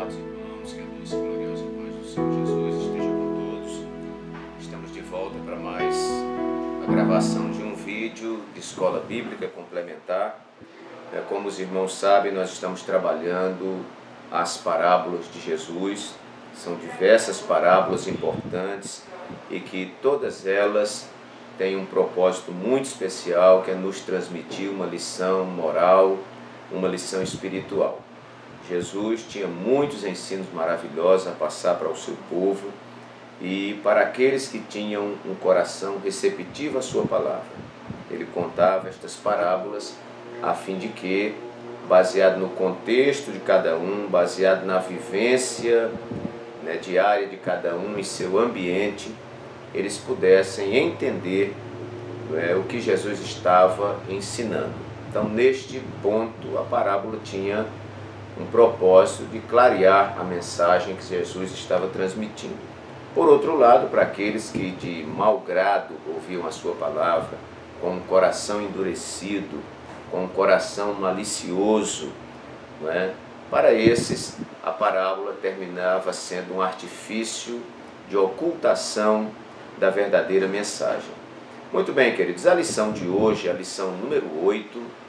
Amados irmãos, que a doce e gloriosa paz do Senhor Jesus esteja com todos. Estamos de volta para mais a gravação de um vídeo de escola bíblica complementar. Como os irmãos sabem, nós estamos trabalhando as parábolas de Jesus. São diversas parábolas importantes e que todas elas têm um propósito muito especial, que é nos transmitir uma lição moral, uma lição espiritual. Jesus tinha muitos ensinos maravilhosos a passar para o seu povo e para aqueles que tinham um coração receptivo à sua palavra. Ele contava estas parábolas a fim de que, baseado no contexto de cada um, baseado na vivência diária de cada um em seu ambiente, eles pudessem entender o que Jesus estava ensinando. Então, neste ponto, a parábola tinha um propósito de clarear a mensagem que Jesus estava transmitindo. Por outro lado, para aqueles que de mau grado ouviam a sua palavra, com um coração endurecido, com um coração malicioso, para esses a parábola terminava sendo um artifício de ocultação da verdadeira mensagem. Muito bem, queridos, a lição de hoje é a lição número 8,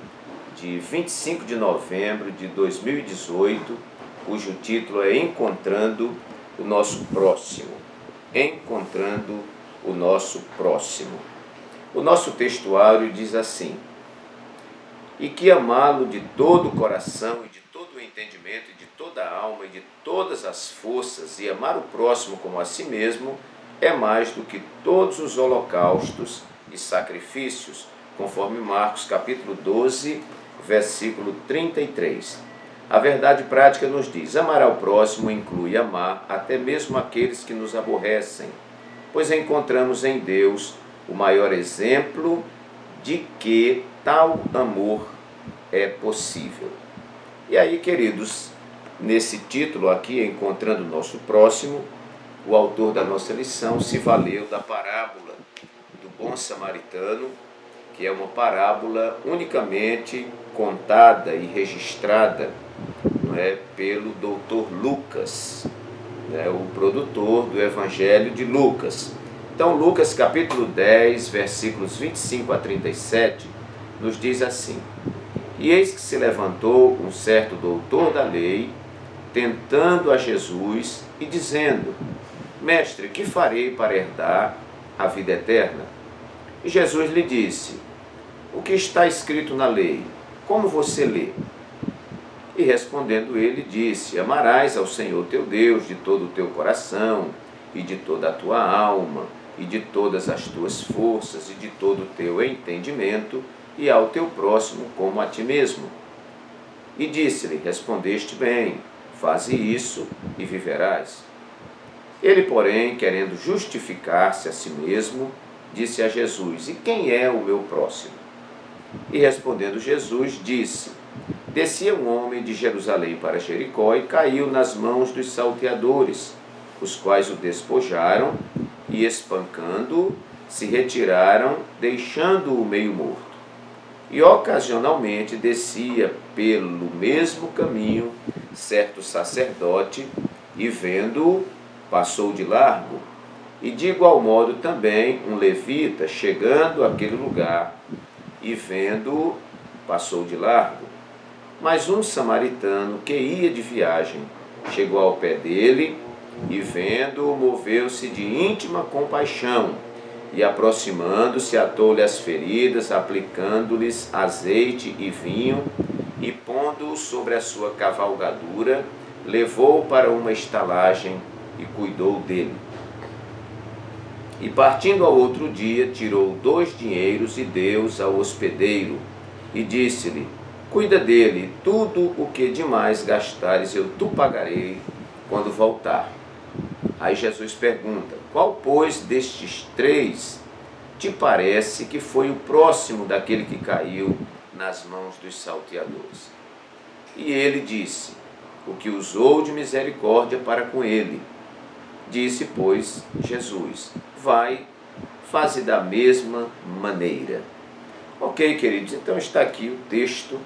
de 25 de novembro de 2018, cujo título é Encontrando o Nosso Próximo. Encontrando o Nosso Próximo. O nosso textuário diz assim: e que amá-lo de todo o coração e de todo o entendimento e de toda a alma e de todas as forças e amar o próximo como a si mesmo é mais do que todos os holocaustos e sacrifícios, conforme Marcos capítulo 12, versículo 33. A verdade prática nos diz: amar ao próximo inclui amar até mesmo aqueles que nos aborrecem, pois encontramos em Deus o maior exemplo de que tal amor é possível. E aí, queridos, nesse título aqui, Encontrando o Nosso Próximo, o autor da nossa lição se valeu da parábola do bom samaritano, que é uma parábola unicamente contada e registrada pelo doutor Lucas, o produtor do Evangelho de Lucas. Então, Lucas capítulo 10, versículos 25 a 37, nos diz assim: e eis que se levantou um certo doutor da lei, tentando a Jesus e dizendo: mestre, que farei para herdar a vida eterna? E Jesus lhe disse: o que está escrito na lei? Como você lê? E respondendo ele, disse: amarás ao Senhor teu Deus de todo o teu coração, e de toda a tua alma, e de todas as tuas forças, e de todo o teu entendimento, e ao teu próximo como a ti mesmo. E disse-lhe: respondeste bem, faze isso e viverás. Ele, porém, querendo justificar-se a si mesmo, disse a Jesus: e quem é o meu próximo? E respondendo Jesus, disse: descia um homem de Jerusalém para Jericó e caiu nas mãos dos salteadores, os quais o despojaram e, espancando-o, se retiraram, deixando-o meio morto. E ocasionalmente descia pelo mesmo caminho certo sacerdote e, vendo-o, passou de largo. E de igual modo também um levita, chegando àquele lugar e vendo-o, passou de largo. Mas um samaritano que ia de viagem chegou ao pé dele e, vendo-o, moveu-se de íntima compaixão e, aproximando-se, atou-lhe as feridas, aplicando-lhes azeite e vinho e, pondo-o sobre a sua cavalgadura, levou-o para uma estalagem e cuidou dele. E partindo ao outro dia, tirou 2 dinheiros e deu-os ao hospedeiro, e disse-lhe: cuida dele, tudo o que demais gastares eu te pagarei quando voltar. Aí Jesus pergunta: qual, pois, destes 3 te parece que foi o próximo daquele que caiu nas mãos dos salteadores? E ele disse: o que usou de misericórdia para com ele. Disse, pois, Jesus: vai, faze da mesma maneira. Ok, queridos, então está aqui o texto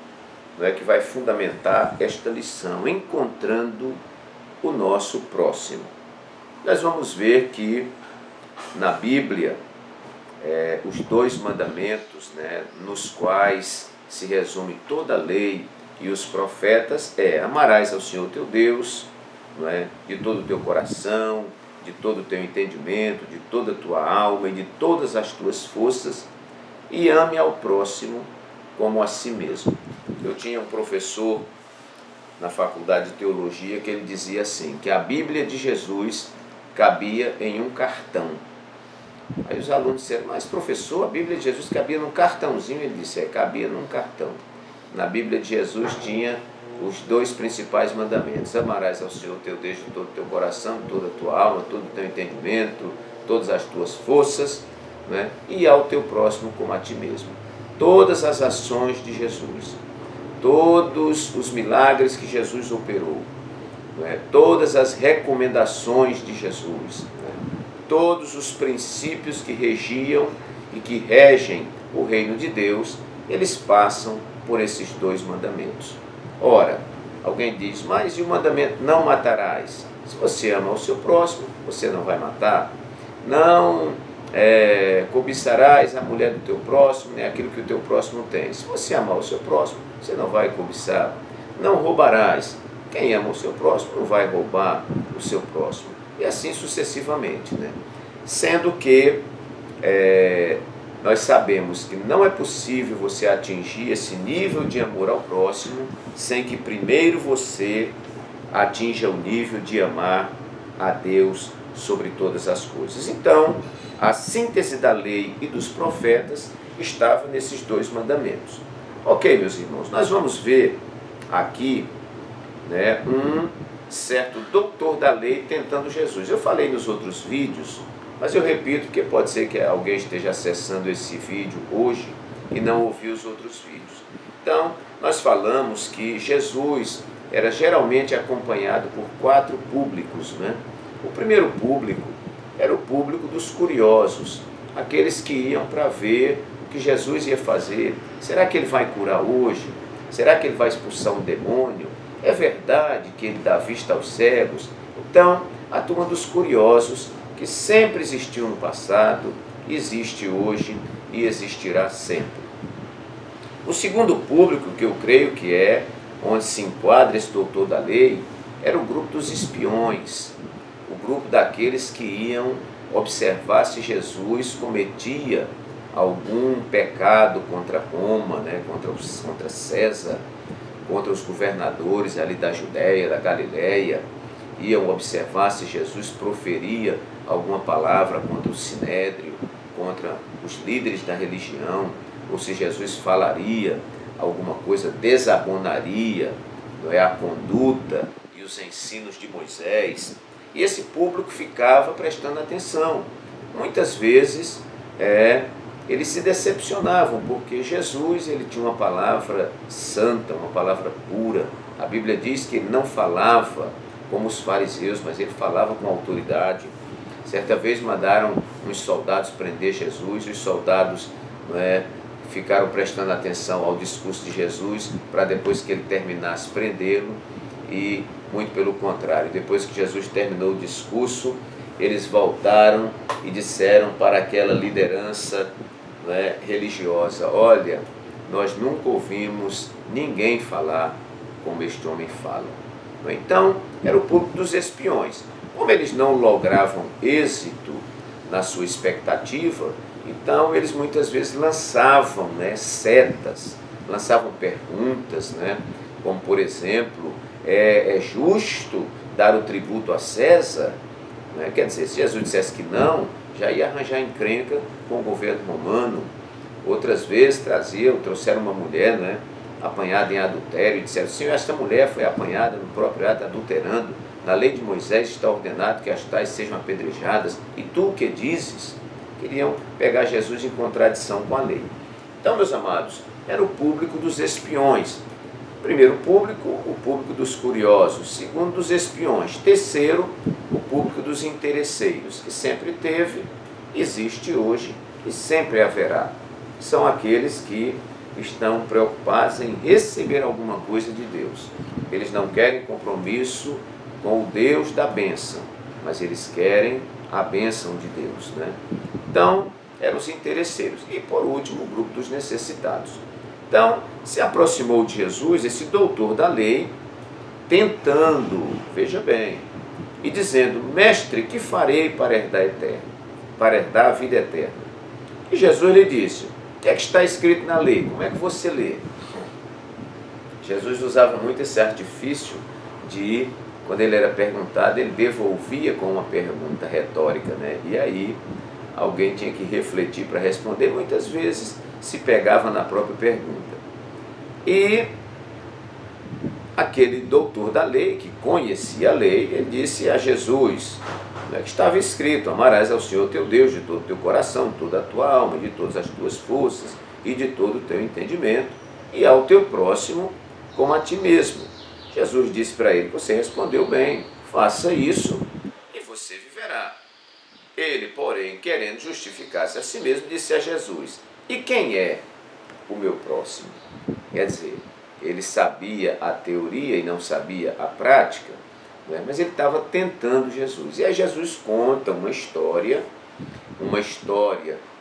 que vai fundamentar esta lição: encontrando o nosso próximo. Nós vamos ver que na Bíblia, os dois mandamentos, nos quais se resume toda a lei e os profetas, amarás ao Senhor teu Deus, de todo o teu coração, de todo o teu entendimento, de toda a tua alma e de todas as tuas forças, e ame ao próximo como a si mesmo. Eu tinha um professor na faculdade de teologia que ele dizia assim, que a Bíblia de Jesus cabia em um cartão. Aí os alunos disseram, mas professor, a Bíblia de Jesus cabia num cartãozinho? Ele disse, cabia num cartão. Na Bíblia de Jesus tinha os dois principais mandamentos: amarás ao Senhor teu Deus de todo o teu coração, toda a tua alma, todo o teu entendimento, todas as tuas forças, e ao teu próximo como a ti mesmo. Todas as ações de Jesus, todos os milagres que Jesus operou, todas as recomendações de Jesus, todos os princípios que regiam e que regem o reino de Deus, eles passam por esses dois mandamentos. Ora, alguém diz, mas e o mandamento não matarás? Se você ama o seu próximo, você não vai matar. Não cobiçarás a mulher do teu próximo, nem aquilo que o teu próximo tem. Se você amar o seu próximo, você não vai cobiçar. Não roubarás. Quem ama o seu próximo não vai roubar o seu próximo. E assim sucessivamente. Sendo que nós sabemos que não é possível você atingir esse nível de amor ao próximo sem que primeiro você atinja o nível de amar a Deus sobre todas as coisas. Então, a síntese da lei e dos profetas estava nesses dois mandamentos. Ok, meus irmãos, nós vamos ver aqui um certo doutor da lei tentando Jesus. Eu falei nos outros vídeos, mas eu repito porque pode ser que alguém esteja acessando esse vídeo hoje e não ouviu os outros vídeos. Então, nós falamos que Jesus era geralmente acompanhado por 4 públicos. O primeiro público era o público dos curiosos, aqueles que iam para ver o que Jesus ia fazer. Será que ele vai curar hoje? Será que ele vai expulsar um demônio? É verdade que ele dá vista aos cegos? Então, a turma dos curiosos, que sempre existiu no passado, existe hoje e existirá sempre. O segundo público, que eu creio que é onde se enquadra esse doutor da lei, era o grupo dos espiões, o grupo daqueles que iam observar se Jesus cometia algum pecado contra Roma, contra César, contra os governadores ali da Judéia, da Galiléia. Iam observar se Jesus proferia alguma palavra contra o Sinédrio, contra os líderes da religião, ou se Jesus falaria alguma coisa, desabonaria a conduta e os ensinos de Moisés. E esse público ficava prestando atenção. Muitas vezes eles se decepcionavam, porque Jesus ele tinha uma palavra santa, uma palavra pura. A Bíblia diz que ele não falava como os fariseus, mas ele falava com autoridade. Certa vez mandaram uns soldados prender Jesus, e os soldados ficaram prestando atenção ao discurso de Jesus, para depois que ele terminasse prendê-lo, e muito pelo contrário, depois que Jesus terminou o discurso, eles voltaram e disseram para aquela liderança religiosa, olha, nós nunca ouvimos ninguém falar como este homem fala. Então, era o público dos espiões. Como eles não logravam êxito na sua expectativa, então eles muitas vezes lançavam setas, lançavam perguntas, como por exemplo, é justo dar o tributo a César? Quer dizer, se Jesus dissesse que não, já ia arranjar encrenca com o governo romano. Outras vezes trouxeram uma mulher apanhada em adultério e disseram, Senhor, esta mulher foi apanhada no próprio ato adulterando. Na lei de Moisés está ordenado que as tais sejam apedrejadas. E tu o que dizes? Queriam pegar Jesus em contradição com a lei. Então, meus amados, era o público dos espiões. Primeiro público, o público dos curiosos. Segundo, dos espiões. Terceiro, o público dos interesseiros, que sempre teve, existe hoje e sempre haverá. São aqueles que estão preocupados em receber alguma coisa de Deus. Eles não querem compromisso com o Deus da bênção, mas eles querem a bênção de Deus, né? Então, eram os interesseiros. E, por último, o grupo dos necessitados. Então, se aproximou de Jesus esse doutor da lei, tentando, veja bem, e dizendo: mestre, que farei para herdar para herdar a vida eterna? E Jesus lhe disse: o que é que está escrito na lei? Como é que você lê? Jesus usava muito esse artifício de, quando ele era perguntado, ele devolvia com uma pergunta retórica, né? E aí alguém tinha que refletir para responder, muitas vezes se pegava na própria pergunta. E aquele doutor da lei, que conhecia a lei, ele disse a Jesus, né, que estava escrito: amarás ao Senhor teu Deus de todo o teu coração, de toda a tua alma, de todas as tuas forças e de todo o teu entendimento, e ao teu próximo como a ti mesmo. Jesus disse para ele: você respondeu bem, faça isso e você viverá. Ele, porém, querendo justificar-se a si mesmo, disse a Jesus: e quem é o meu próximo? Quer dizer, ele sabia a teoria e não sabia a prática, né? Mas ele estava tentando Jesus. E aí Jesus conta uma história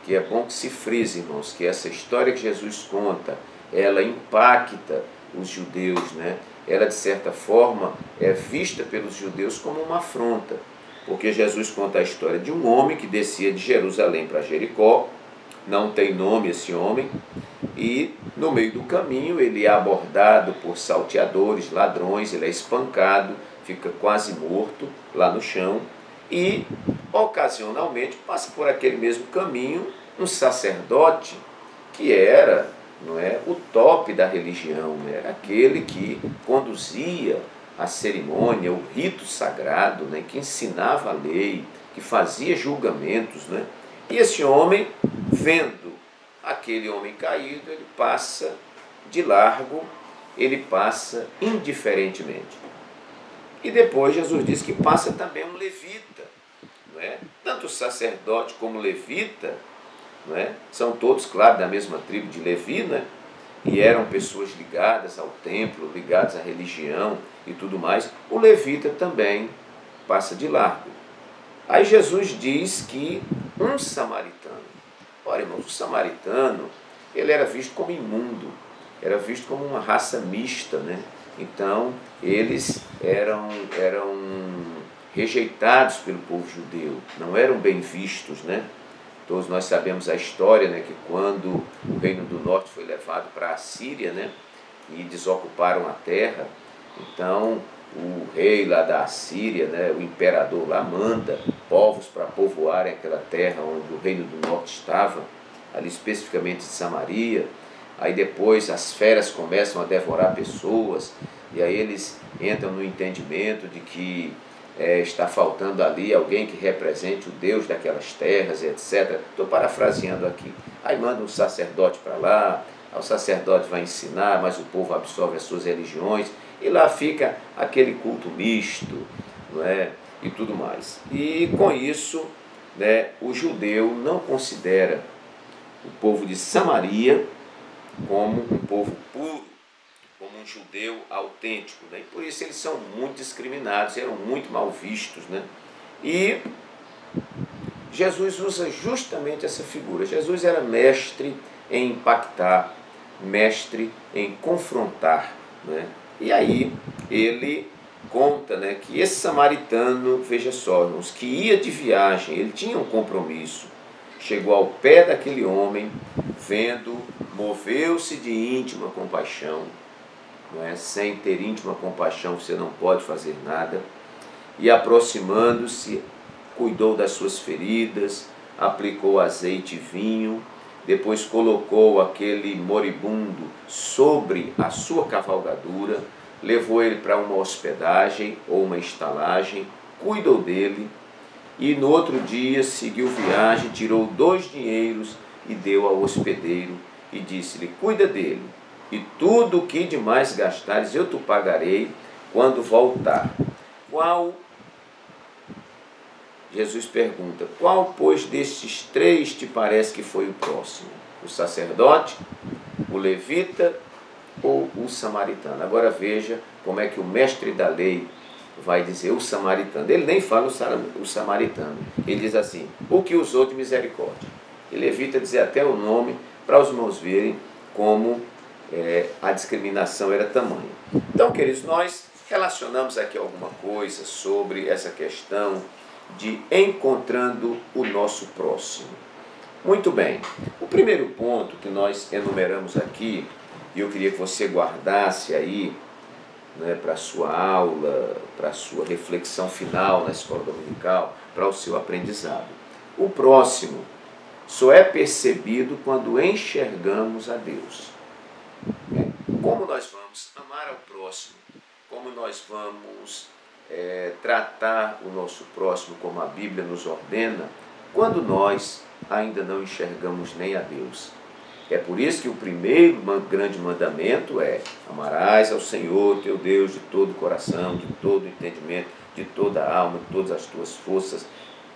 que é bom que se frise, irmãos, que essa história que Jesus conta, ela impacta os judeus, né? Ela, de certa forma, é vista pelos judeus como uma afronta, porque Jesus conta a história de um homem que descia de Jerusalém para Jericó. Não tem nome esse homem, e no meio do caminho ele é abordado por salteadores, ladrões, ele é espancado, fica quase morto lá no chão, e ocasionalmente passa por aquele mesmo caminho um sacerdote que era, não é, o top da religião, era aquele que conduzia a cerimônia, o rito sagrado, né, que ensinava a lei, que fazia julgamentos, né? E esse homem, vendo aquele homem caído, ele passa de largo, ele passa indiferentemente. E depois Jesus diz que passa também um levita, não é? Tanto o sacerdote como o levita, não é? São todos, claro, da mesma tribo de Levi, né? E eram pessoas ligadas ao templo, ligadas à religião e tudo mais. O levita também passa de largo. Aí Jesus diz que um samaritano, olha, irmãos, o samaritano, ele era visto como imundo, era visto como uma raça mista, né? Então, eles eram rejeitados pelo povo judeu, não eram bem vistos, né? Todos nós sabemos a história, né, que quando o reino do norte foi levado para a Síria, né, e desocuparam a terra, então o rei lá da Síria, né, o imperador lá, manda povos para povoarem aquela terra onde o reino do norte estava, ali especificamente de Samaria. Aí depois as feras começam a devorar pessoas, e aí eles entram no entendimento de que está faltando ali alguém que represente o Deus daquelas terras, etc. Estou parafraseando aqui. Aí manda um sacerdote para lá, o sacerdote vai ensinar, mas o povo absorve as suas religiões, e lá fica aquele culto misto, não é? E tudo mais. E com isso, né, o judeu não considera o povo de Samaria como um povo puro, como um judeu autêntico, né? E por isso eles são muito discriminados, eram muito mal vistos, né? E Jesus usa justamente essa figura. Jesus era mestre em impactar, mestre em confrontar, né? E aí ele conta, né, que esse samaritano, veja só, irmãos, que ia de viagem, ele tinha um compromisso, chegou ao pé daquele homem, vendo, moveu-se de íntima compaixão, não é? Sem ter íntima compaixão você não pode fazer nada, e aproximando-se, cuidou das suas feridas, aplicou azeite e vinho, depois colocou aquele moribundo sobre a sua cavalgadura, levou ele para uma hospedagem ou uma estalagem, cuidou dele, e no outro dia seguiu viagem, tirou 2 dinheiros e deu ao hospedeiro, e disse-lhe: cuida dele, e tudo o que demais gastares eu te pagarei quando voltar. Jesus pergunta: qual, pois, destes 3 te parece que foi o próximo? O sacerdote, o levita ou o samaritano? Agora veja como é que o mestre da lei vai dizer o samaritano. Ele nem fala o samaritano. Ele diz assim, o que usou de misericórdia. Ele evita dizer até o nome para os irmãos verem como a discriminação era tamanha. Então, queridos, nós relacionamos aqui alguma coisa sobre essa questão de encontrando o nosso próximo. Muito bem, o primeiro ponto que nós enumeramos aqui, e eu queria que você guardasse aí, né, para a sua aula, para a sua reflexão final na escola dominical, para o seu aprendizado. O próximo só é percebido quando enxergamos a Deus. Como nós vamos amar ao próximo, como nós vamos tratar o nosso próximo como a Bíblia nos ordena, quando nós ainda não enxergamos nem a Deus. É por isso que o primeiro grande mandamento é: amarás ao Senhor teu Deus de todo o coração, de todo o entendimento, de toda a alma, de todas as tuas forças,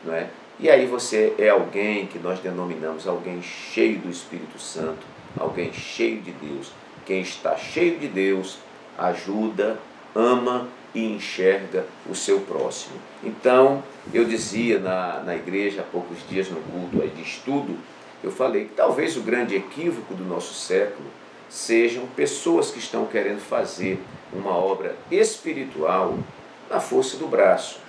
não é? E aí você é alguém que nós denominamos alguém cheio do Espírito Santo, alguém cheio de Deus. Quem está cheio de Deus ajuda, ama e enxerga o seu próximo. Então, eu dizia na igreja há poucos dias no culto de estudo, eu falei que talvez o grande equívoco do nosso século sejam pessoas que estão querendo fazer uma obra espiritual na força do braço.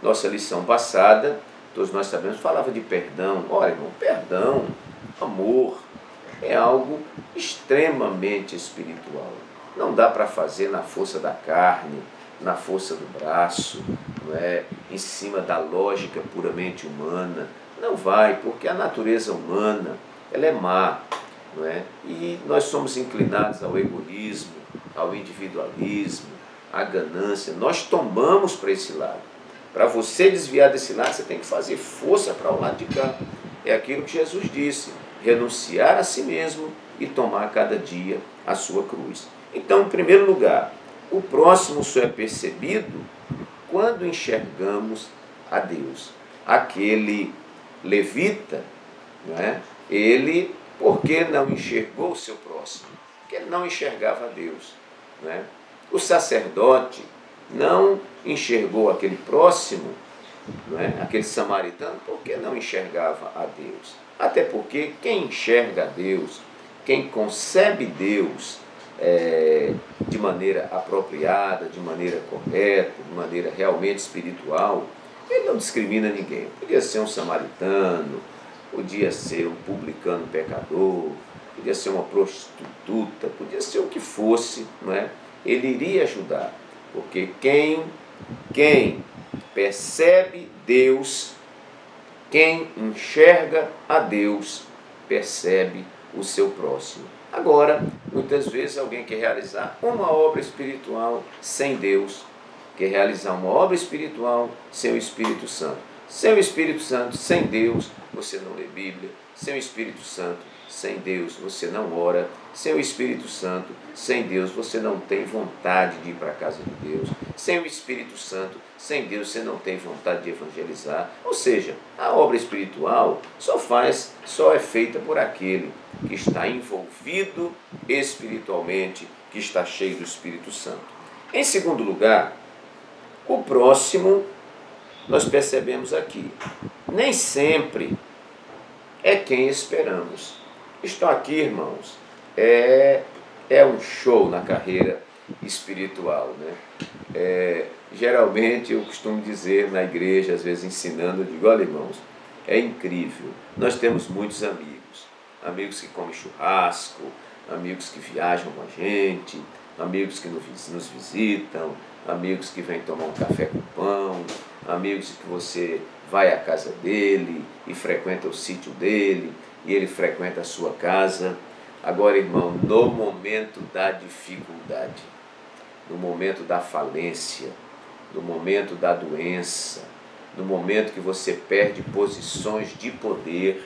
Nossa lição passada, todos nós sabemos, falava de perdão. Olha, irmão, perdão, amor, é algo extremamente espiritual. Não dá para fazer na força da carne, na força do braço, não é? Em cima da lógica puramente humana. Não vai, porque a natureza humana ela é má, não é? E nós somos inclinados ao egoísmo, ao individualismo, à ganância. Nós tomamos para esse lado. Para você desviar desse lado, você tem que fazer força para o lado de cá. É aquilo que Jesus disse: renunciar a si mesmo e tomar cada dia a sua cruz. Então, em primeiro lugar, o próximo só é percebido quando enxergamos a Deus. Aquele levita, não é? Ele, por que não enxergou o seu próximo? Porque ele não enxergava a Deus, não é? O sacerdote não enxergou aquele próximo, não é? Aquele samaritano, porque não enxergava a Deus. Até porque quem enxerga a Deus, quem concebe Deus de maneira apropriada, de maneira correta, de maneira realmente espiritual, ele não discrimina ninguém. Podia ser um samaritano, podia ser um publicano pecador, podia ser uma prostituta, podia ser o que fosse, não é? Ele iria ajudar, porque quem percebe Deus, quem enxerga a Deus, percebe o seu próximo. Agora, muitas vezes alguém quer realizar uma obra espiritual sem Deus, quer realizar uma obra espiritual sem o Espírito Santo. Sem o Espírito Santo, sem Deus, você não lê Bíblia. Sem o Espírito Santo, sem Deus, você não ora. Sem o Espírito Santo, sem Deus, você não tem vontade de ir para a casa de Deus. Sem o Espírito Santo, sem Deus, você não tem vontade de evangelizar. Ou seja, a obra espiritual só é feita por aquele que está envolvido espiritualmente, que está cheio do Espírito Santo. Em segundo lugar, o próximo, nós percebemos aqui, nem sempre é quem esperamos. Isto aqui, irmãos, é um show na carreira espiritual, né? Geralmente eu costumo dizer na igreja, às vezes ensinando, eu digo: olha, irmãos, é incrível, nós temos muitos amigos que comem churrasco, amigos que viajam com a gente, amigos que nos visitam, amigos que vêm tomar um café com pão, amigos que você vai à casa dele e frequenta o sítio dele, e ele frequenta a sua casa. Agora, irmão, no momento da dificuldade, no momento da falência, no momento da doença, no momento que você perde posições de poder,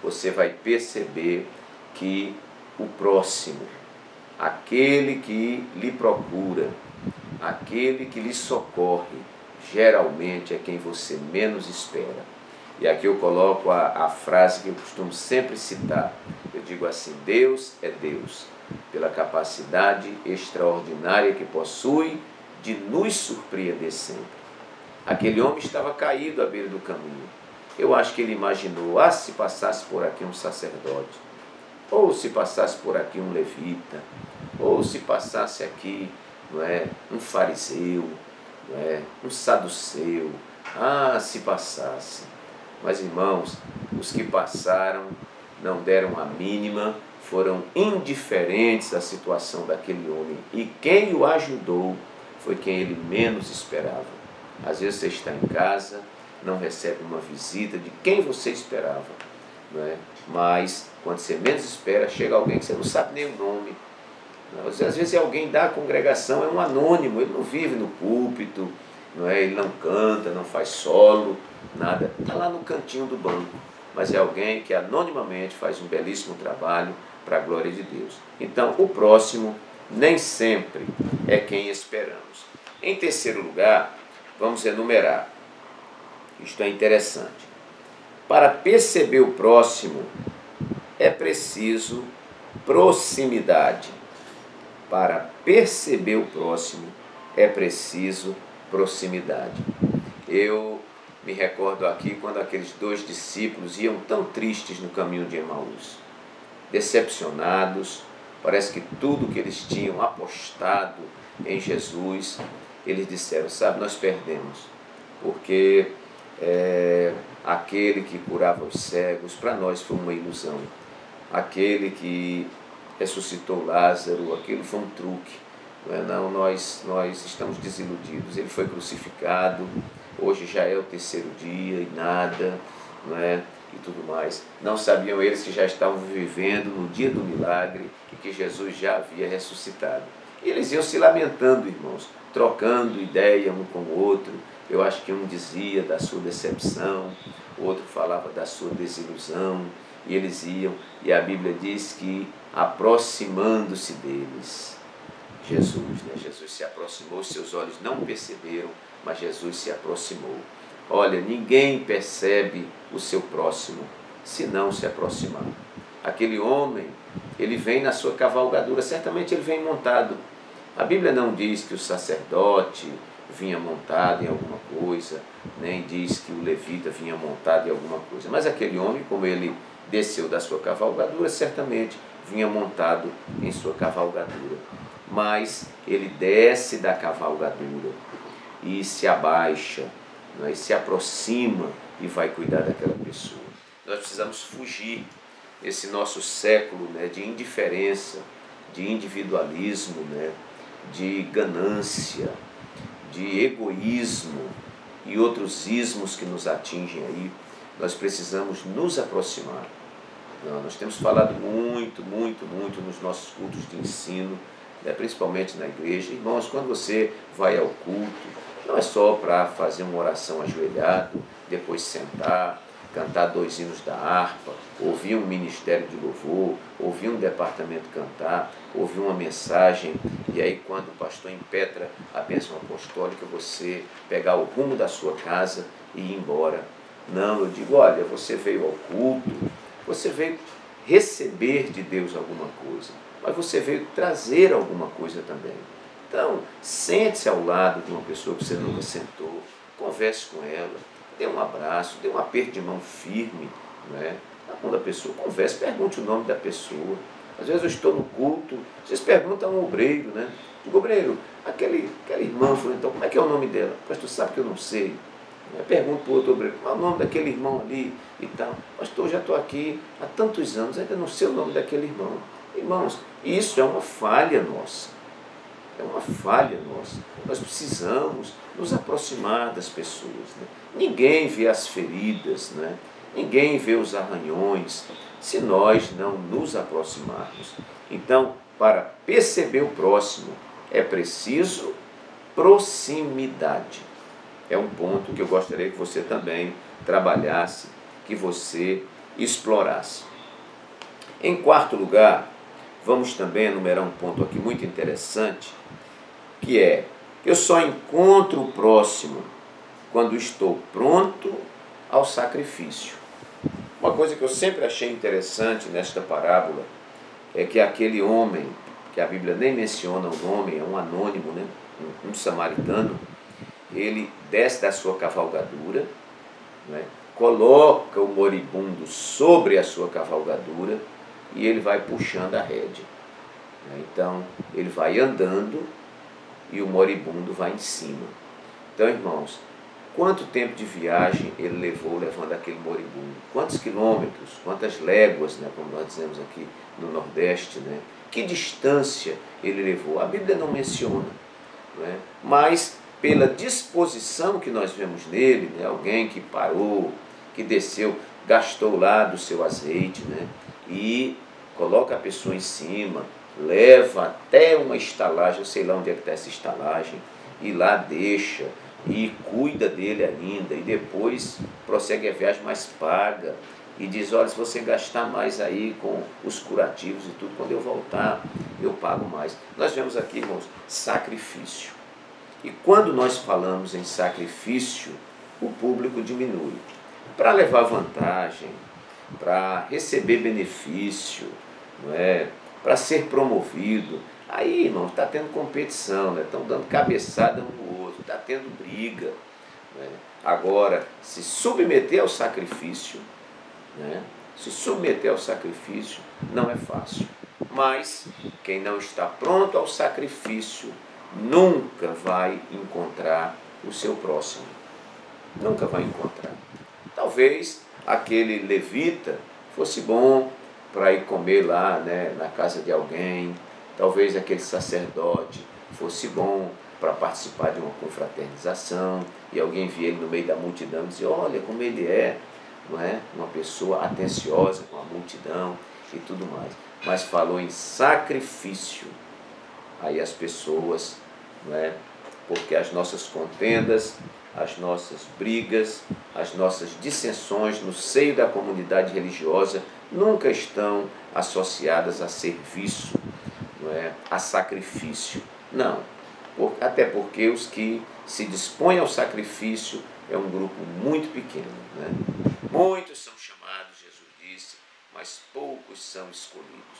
você vai perceber que o próximo, aquele que lhe procura, aquele que lhe socorre, geralmente é quem você menos espera. E aqui eu coloco a frase que eu costumo sempre citar. Eu digo assim: Deus é Deus, pela capacidade extraordinária que possui de nos surpreender sempre. Aquele homem estava caído à beira do caminho. Eu acho que ele imaginou, se passasse por aqui um sacerdote, ou se passasse por aqui um levita, ou se passasse aqui, não é, um fariseu, não é, um saduceu, se passasse. Mas, irmãos, os que passaram não deram a mínima, foram indiferentes à situação daquele homem. E quem o ajudou foi quem ele menos esperava. Às vezes você está em casa, não recebe uma visita de quem você esperava, não é? Mas, quando você menos espera, chega alguém que você não sabe nem o nome. Às vezes é alguém da congregação, é um anônimo, ele não vive no púlpito, não é? Ele não canta, não faz solo, nada. Está lá no cantinho do banco. Mas é alguém que anonimamente faz um belíssimo trabalho para a glória de Deus. Então, o próximo nem sempre é quem esperamos. Em terceiro lugar, vamos enumerar. Isto é interessante. Para perceber o próximo, é preciso proximidade. Para perceber o próximo, é preciso proximidade. Eu me recordo aqui quando aqueles 2 discípulos iam tão tristes no caminho de Emaús, decepcionados, parece que tudo que eles tinham apostado em Jesus, eles disseram, nós perdemos, porque aquele que curava os cegos, para nós foi uma ilusão, aquele que ressuscitou Lázaro, aquilo foi um truque, não, nós estamos desiludidos, ele foi crucificado, hoje já é o 3º dia e nada, não é? E tudo mais. Não sabiam eles que já estavam vivendo no dia do milagre e que Jesus já havia ressuscitado. E eles iam se lamentando, irmãos, trocando ideia um com o outro. Eu acho que um dizia da sua decepção, o outro falava da sua desilusão, e eles iam, e a Bíblia diz que aproximando-se deles, Jesus se aproximou, seus olhos não perceberam, mas Jesus se aproximou. Olha, ninguém percebe o seu próximo se não se aproximar. Aquele homem, ele vem na sua cavalgadura, certamente ele vem montado. A Bíblia não diz que o sacerdote vinha montado em alguma coisa, nem diz que o levita vinha montado em alguma coisa, mas aquele homem, como ele desceu da sua cavalgadura, certamente vinha montado em sua cavalgadura. Mas ele desce da cavalgadura e se abaixa, e se aproxima e vai cuidar daquela pessoa. Nós precisamos fugir desse nosso século, de indiferença, de individualismo, de ganância, de egoísmo e outros ismos que nos atingem aí. Nós precisamos nos aproximar. Nós temos falado muito nos nossos cultos de ensino, principalmente na igreja. Irmãos, quando você vai ao culto, não é só para fazer uma oração ajoelhado, depois sentar, cantar 2 hinos da harpa, ouvir um ministério de louvor, ouvir um departamento cantar, ouvir uma mensagem, e aí quando o pastor impetra a bênção apostólica, você pegar o rumo da sua casa e ir embora. Não, eu digo, olha, você veio ao culto, você veio receber de Deus alguma coisa, mas você veio trazer alguma coisa também. Então, sente-se ao lado de uma pessoa que você nunca sentou, converse com ela, dê um abraço, dê um aperto de mão firme, na mão da pessoa, converse, pergunte o nome da pessoa. Às vezes eu estou no culto, vocês perguntam a um obreiro, digo, obreiro, aquela irmã, então, como é que é o nome dela? Pastor, sabe que eu não sei. Pergunto para o outro obreiro, qual é o nome daquele irmão ali e tal. Pastor, já estou aqui há tantos anos, ainda não sei o nome daquele irmão. Irmãos, isso é uma falha nossa. É uma falha nossa. Nós precisamos nos aproximar das pessoas. Ninguém vê as feridas, ninguém vê os arranhões, se nós não nos aproximarmos. Então, para perceber o próximo, é preciso proximidade. É um ponto que eu gostaria que você também trabalhasse, que você explorasse. Em quarto lugar, vamos também enumerar um ponto aqui muito interessante, que é, eu só encontro o próximo quando estou pronto ao sacrifício. Uma coisa que eu sempre achei interessante nesta parábola é que aquele homem, que a Bíblia nem menciona o nome, é um anônimo, um samaritano, ele desce da sua cavalgadura, né, coloca o moribundo sobre a sua cavalgadura e ele vai puxando a rédea. Então, ele vai andando e o moribundo vai em cima. Então, irmãos, quanto tempo de viagem ele levou levando aquele moribundo? Quantos quilômetros, quantas léguas, né, como nós dizemos aqui no Nordeste, né? Que distância ele levou? A Bíblia não menciona, né? Mas pela disposição que nós vemos nele, né, alguém que parou, que desceu, gastou lá do seu azeite, né, e coloca a pessoa em cima, leva até uma estalagem, eu sei lá onde é que está essa estalagem, e lá deixa, e cuida dele ainda, e depois prossegue a viagem, mas paga, e diz, olha, se você gastar mais aí com os curativos e tudo, quando eu voltar, eu pago mais. Nós vemos aqui, irmãos, sacrifício. E quando nós falamos em sacrifício, o público diminui. Para levar vantagem, para receber benefício, não é? Para ser promovido. Aí, irmão, está tendo competição, né? Estão dando cabeçada um no outro, está tendo briga. Né? Agora, se submeter ao sacrifício, né? Se submeter ao sacrifício não é fácil. Mas quem não está pronto ao sacrifício nunca vai encontrar o seu próximo. Nunca vai encontrar. Talvez aquele levita fosse bom para ir comer lá, né, na casa de alguém. Talvez aquele sacerdote fosse bom para participar de uma confraternização e alguém via ele no meio da multidão e dizia, olha como ele é, não é? Uma pessoa atenciosa com a multidão e tudo mais. Mas falou em sacrifício. Aí as pessoas, não é? Porque as nossas contendas, as nossas brigas, as nossas dissensões no seio da comunidade religiosa nunca estão associadas a serviço, não é? A sacrifício. Não, até porque os que se dispõem ao sacrifício é um grupo muito pequeno. Né? Muitos são chamados, Jesus disse, mas poucos são escolhidos.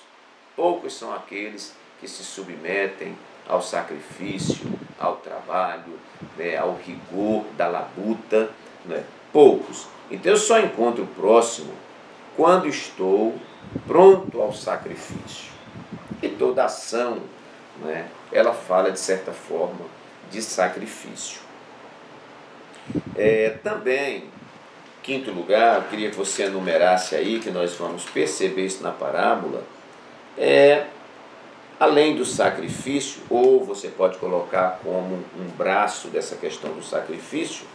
Poucos são aqueles que se submetem ao sacrifício, ao trabalho, né, ao rigor da labuta, né? Poucos. Então eu só encontro o próximo quando estou pronto ao sacrifício. E toda ação, né, ela fala de certa forma de sacrifício. Também, quinto lugar, eu queria que você enumerasse aí, que nós vamos perceber isso na parábola, além do sacrifício, ou você pode colocar como um braço dessa questão do sacrifício,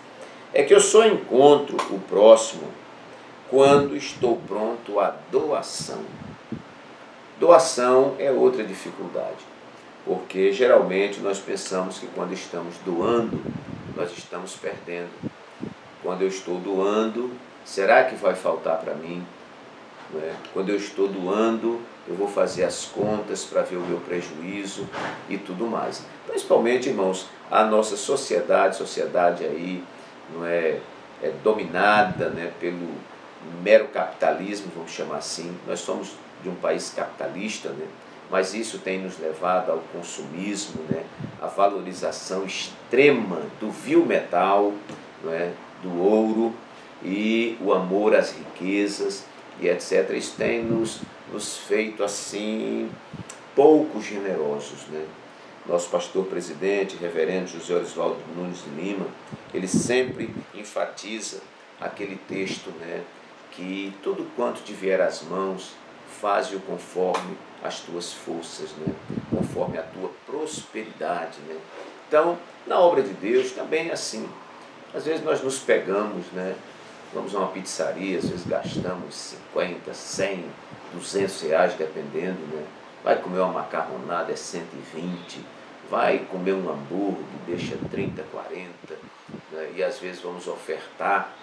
é que eu só encontro o próximo quando estou pronto à doação. Doação é outra dificuldade, porque geralmente nós pensamos que quando estamos doando, nós estamos perdendo. Quando eu estou doando, será que vai faltar para mim? Quando eu estou doando, eu vou fazer as contas para ver o meu prejuízo e tudo mais. Principalmente, irmãos, a nossa sociedade aí não é dominada, né, pelo mero capitalismo, vamos chamar assim. Nós somos de um país capitalista, né, mas isso tem nos levado ao consumismo, né, à valorização extrema do vil metal, né, do ouro e o amor às riquezas e etc. Isso tem nos feito assim pouco generosos, né? Nosso pastor presidente, reverendo José Oswaldo Nunes de Lima, ele sempre enfatiza aquele texto, né, que tudo quanto te vier às mãos, faze-o conforme as tuas forças, né, conforme a tua prosperidade, né? Então, na obra de Deus também é assim. Às vezes nós nos pegamos, né? Vamos a uma pizzaria, às vezes gastamos 50, 100, 200 reais, dependendo, né? Vai comer uma macarronada, é 120, vai comer um hambúrguer, deixa 30, 40, né? E às vezes vamos ofertar,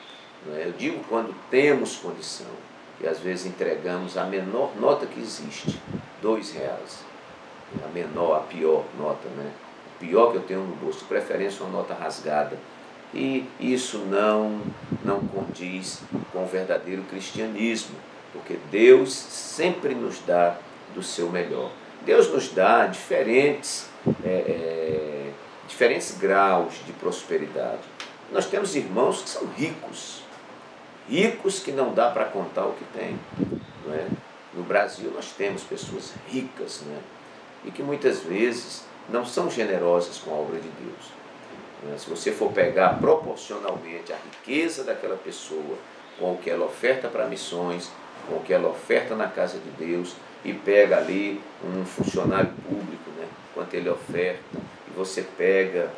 né? Eu digo quando temos condição, e às vezes entregamos a menor nota que existe, R$2, a menor, a pior nota, né? O pior que eu tenho no bolso, de preferência uma nota rasgada. E isso não condiz com o verdadeiro cristianismo, porque Deus sempre nos dá do seu melhor. Deus nos dá diferentes diferentes graus de prosperidade. Nós temos irmãos que são ricos, ricos que não dá para contar o que tem, não é? No Brasil nós temos pessoas ricas, né? E que muitas vezes não são generosas com a obra de Deus. Se você for pegar proporcionalmente a riqueza daquela pessoa com o que ela oferta para missões, com o que ela oferta na casa de Deus, e pega ali um funcionário público, né, quanto ele oferta, e você pega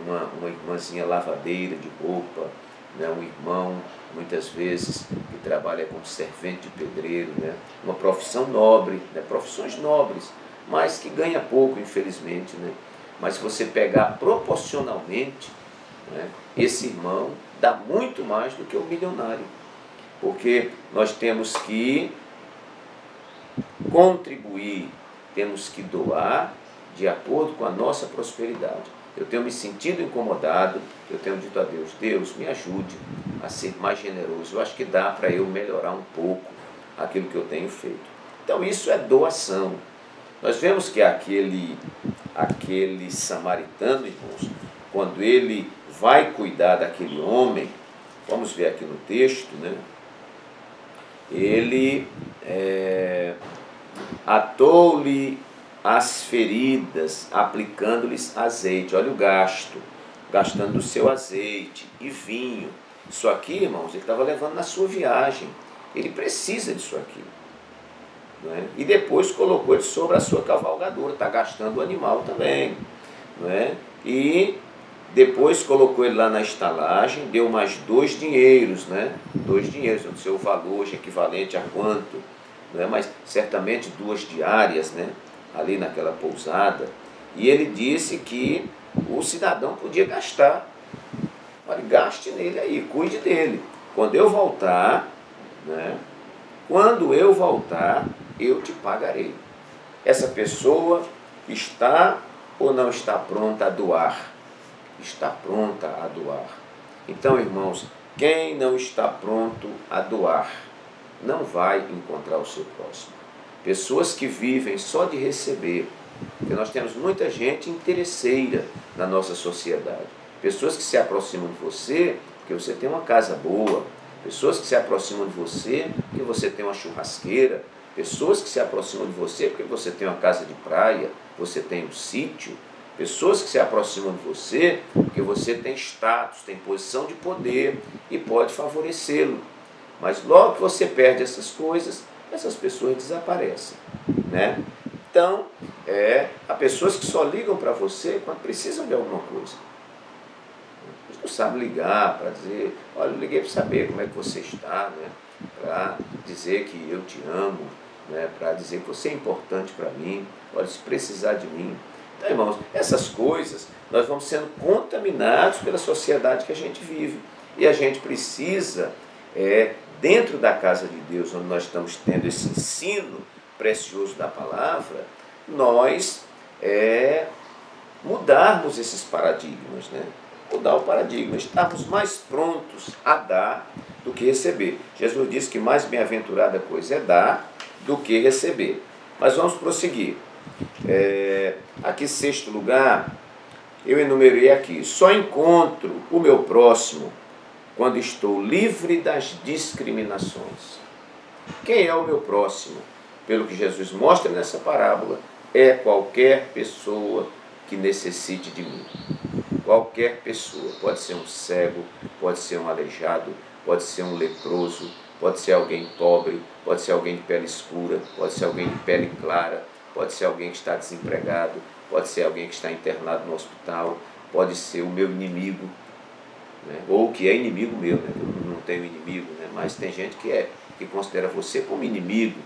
uma irmãzinha lavadeira de roupa, né, um irmão, muitas vezes, que trabalha como servente de pedreiro, né, uma profissão nobre, né, profissões nobres, mas que ganha pouco, infelizmente, né? Mas se você pegar proporcionalmente, né, esse irmão dá muito mais do que o milionário, porque nós temos que contribuir, temos que doar de acordo com a nossa prosperidade. Eu tenho me sentido incomodado, eu tenho dito a Deus, Deus, me ajude a ser mais generoso. Eu acho que dá para eu melhorar um pouco aquilo que eu tenho feito. Então isso é doação. Nós vemos que aquele samaritano, irmãos, quando ele vai cuidar daquele homem, vamos ver aqui no texto, né? Ele atou-lhe as feridas, aplicando-lhes azeite. Olha o gasto, gastando o seu azeite e vinho. Isso aqui, irmãos, ele estava levando na sua viagem. Ele precisa disso aqui. Não é? E depois colocou ele sobre a sua cavalgadura, está gastando o animal também. Não é? E depois colocou ele lá na estalagem, deu mais 2 dinheiros, né? 2 dinheiros, não sei o valor equivalente a quanto, não é? Mas certamente 2 diárias, né? Ali naquela pousada. E ele disse que o cidadão podia gastar. Olha, gaste nele aí, cuide dele. Quando eu voltar, né? Quando eu voltar, eu te pagarei. Essa pessoa está ou não está pronta a doar? Está pronta a doar. Então, irmãos, quem não está pronto a doar, não vai encontrar o seu próximo. Pessoas que vivem só de receber, porque nós temos muita gente interesseira na nossa sociedade. Pessoas que se aproximam de você porque você tem uma casa boa, pessoas que se aproximam de você porque você tem uma churrasqueira, pessoas que se aproximam de você porque você tem uma casa de praia, você tem um sítio, pessoas que se aproximam de você porque você tem status, tem posição de poder e pode favorecê-lo. Mas logo que você perde essas coisas, essas pessoas desaparecem, né? Então, há pessoas que só ligam para você quando precisam de alguma coisa. Eles não sabem ligar para dizer, olha, eu liguei para saber como é que você está, né? Para dizer que eu te amo, né? Para dizer que você é importante para mim, olha, se precisar de mim. Então, irmãos, essas coisas, nós vamos sendo contaminados pela sociedade que a gente vive. E a gente precisa, dentro da casa de Deus, onde nós estamos tendo esse ensino precioso da palavra, nós mudarmos esses paradigmas, né? Mudar o paradigma, estarmos mais prontos a dar do que receber. Jesus disse que mais bem-aventurada coisa é dar do que receber. Mas vamos prosseguir. Aqui, 6º lugar, eu enumerei aqui, só encontro o meu próximo quando estou livre das discriminações. Quem é o meu próximo? Pelo que Jesus mostra nessa parábola, é qualquer pessoa que necessite de mim. Qualquer pessoa, pode ser um cego, pode ser um aleijado, pode ser um leproso, pode ser alguém pobre, pode ser alguém de pele escura, pode ser alguém de pele clara, pode ser alguém que está desempregado, pode ser alguém que está internado no hospital, pode ser o meu inimigo, né? Ou que é inimigo meu, né? Eu não tenho inimigo, né? Mas tem gente que considera você como inimigo,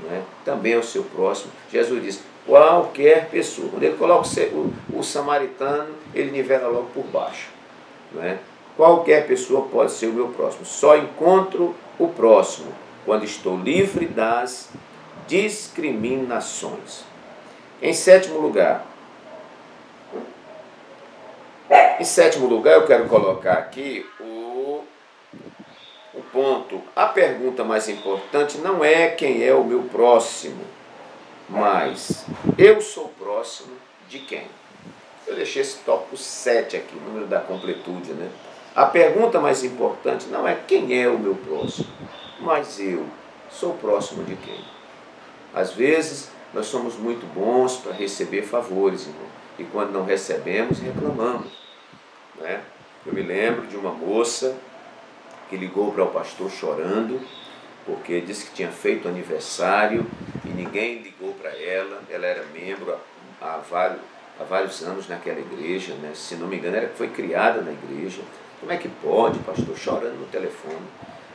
né? Também é o seu próximo. Jesus diz, qualquer pessoa. Quando ele coloca o samaritano, ele nivela logo por baixo, né? Qualquer pessoa pode ser o meu próximo. Só encontro o próximo quando estou livre das discriminações. Em 7º lugar, eu quero colocar aqui o ponto. A pergunta mais importante não é quem é o meu próximo, mas eu sou próximo de quem? Eu deixei esse tópico 7 aqui, o número da completude, né? A pergunta mais importante não é quem é o meu próximo, mas eu sou próximo de quem? Às vezes, nós somos muito bons para receber favores, irmão, e quando não recebemos, reclamamos, né? Eu me lembro de uma moça que ligou para o pastor chorando, porque disse que tinha feito aniversário e ninguém ligou para ela. Ela era membro há vários anos naquela igreja, né? Se não me engano, ela foi criada na igreja. Como é que pode, pastor, chorando no telefone?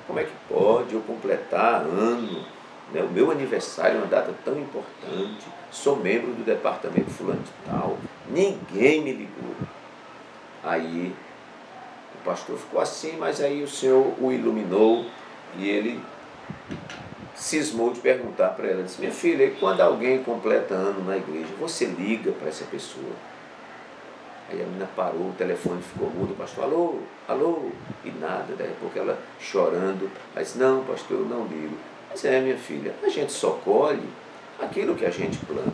Como é que pode eu completar ano, né? O meu aniversário é uma data tão importante, sou membro do departamento fulano de tal, ninguém me ligou. Aí o pastor ficou assim, mas aí o Senhor o iluminou e ele cismou de perguntar para ela. Disse: minha filha, e quando alguém completa ano na igreja, você liga para essa pessoa? Aí a menina parou, o telefone ficou mudo, o pastor, alô, alô, e nada. Daí a pouco ela chorando, ela disse: não, pastor, eu não ligo. Mas minha filha, a gente só colhe aquilo que a gente planta.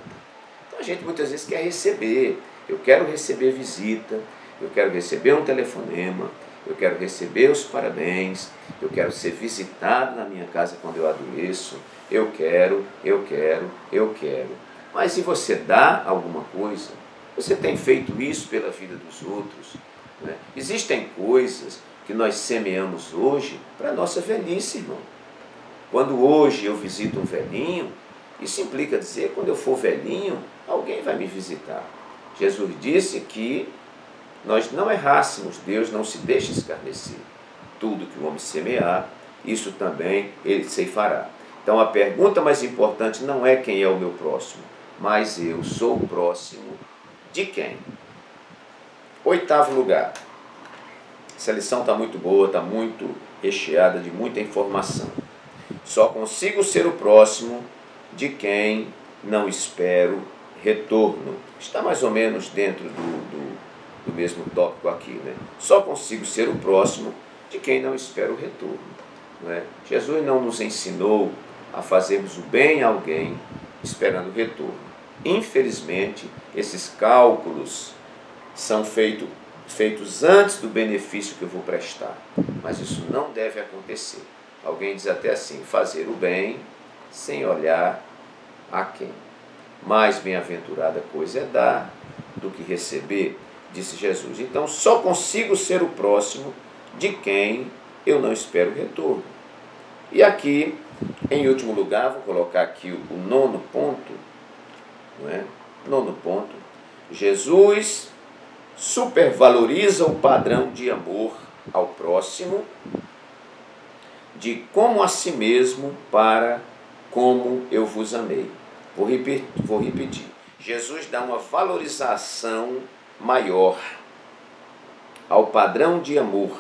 Então a gente muitas vezes quer receber. Eu quero receber visita, eu quero receber um telefonema, eu quero receber os parabéns, eu quero ser visitado na minha casa quando eu adoeço, eu quero. Mas se você dá alguma coisa, você tem feito isso pela vida dos outros, né? Existem coisas que nós semeamos hoje para a nossa velhice, irmão. Quando hoje eu visito um velhinho, isso implica dizer, quando eu for velhinho, alguém vai me visitar. Jesus disse que nós não errássemos, Deus não se deixa escarnecer. Tudo que o homem semear, isso também ele ceifará. Então a pergunta mais importante não é quem é o meu próximo, mas eu sou o próximo de quem? 8º lugar. Essa lição está muito boa, está muito recheada de muita informação. Só consigo ser o próximo de quem não espero retorno. Está mais ou menos dentro do mesmo tópico aqui, né? Só consigo ser o próximo de quem não espera o retorno, não é? Jesus não nos ensinou a fazermos o bem a alguém esperando o retorno. Infelizmente, esses cálculos são feitos antes do benefício que eu vou prestar, mas isso não deve acontecer. Alguém diz até assim: fazer o bem sem olhar a quem. Mais bem-aventurada coisa é dar do que receber, disse Jesus. Então, só consigo ser o próximo de quem eu não espero retorno. E aqui, em último lugar, vou colocar aqui o 9º ponto, não é? 9º ponto. Jesus supervaloriza o padrão de amor ao próximo, de como a si mesmo para como eu vos amei. Vou repetir. Jesus dá uma valorização maior ao padrão de amor,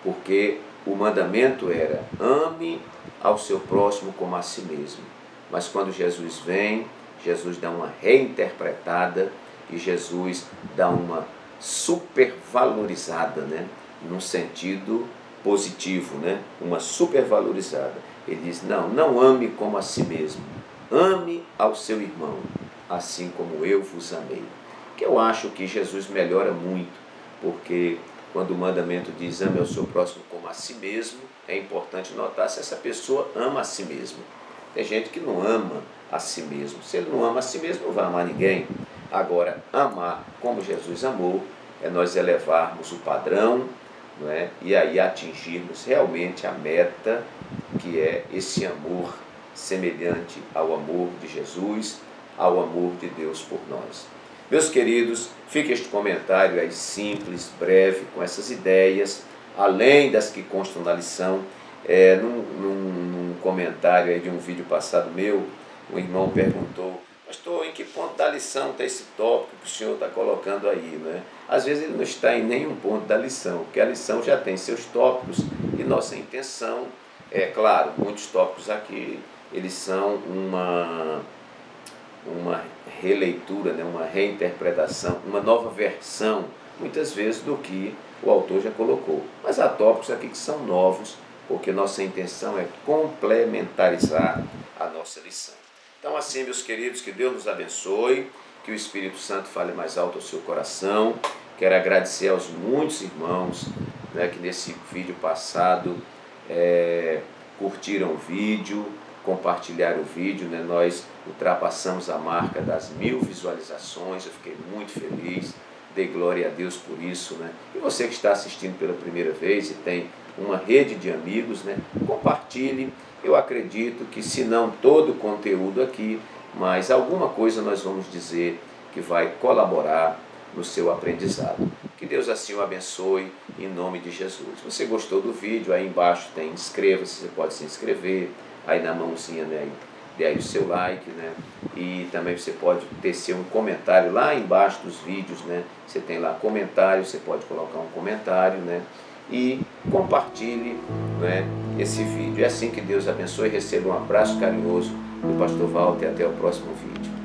porque o mandamento era: ame ao seu próximo como a si mesmo. Mas quando Jesus vem, Jesus dá uma reinterpretada e Jesus dá uma supervalorizada, né? Num sentido positivo, né? Uma supervalorizada. Ele diz: não ame como a si mesmo, ame ao seu irmão, assim como eu vos amei. Que eu acho que Jesus melhora muito, porque quando o mandamento diz ame ao seu próximo como a si mesmo, é importante notar se essa pessoa ama a si mesmo. Tem gente que não ama a si mesmo. Se ele não ama a si mesmo, não vai amar ninguém. Agora, amar como Jesus amou é nós elevarmos o padrão, não é? E aí atingirmos realmente a meta, que é esse amor semelhante ao amor de Jesus, ao amor de Deus por nós. Meus queridos, fica este comentário aí simples, breve, com essas ideias, além das que constam na lição. Num comentário aí de um vídeo passado meu, um irmão perguntou: pastor, em que ponto da lição está esse tópico que o senhor está colocando aí, né? Às vezes ele não está em nenhum ponto da lição, porque a lição já tem seus tópicos e nossa intenção, claro, muitos tópicos aqui, eles são uma releitura, né? Uma reinterpretação, uma nova versão, muitas vezes, do que o autor já colocou. Mas há tópicos aqui que são novos, porque nossa intenção é complementarizar a nossa lição. Então, assim, meus queridos, que Deus nos abençoe, que o Espírito Santo fale mais alto ao seu coração. Quero agradecer aos muitos irmãos, né, que nesse vídeo passado curtiram o vídeo, compartilharam o vídeo, né? Nós ultrapassamos a marca das 1000 visualizações, eu fiquei muito feliz, dei glória a Deus por isso, né? E você que está assistindo pela primeira vez e tem uma rede de amigos, né? Compartilhe. Eu acredito que, se não todo o conteúdo aqui, mas alguma coisa nós vamos dizer que vai colaborar no seu aprendizado. Que Deus assim o abençoe, em nome de Jesus. Se você gostou do vídeo, aí embaixo tem inscreva-se, você pode se inscrever, aí na mãozinha, né, dê aí o seu like, né? E também você pode tecer um comentário lá embaixo dos vídeos, né? Você tem lá comentário, você pode colocar um comentário, né? E compartilhe, né, esse vídeo. É assim que Deus abençoe. Receba um abraço carinhoso do pastor Walter e até o próximo vídeo.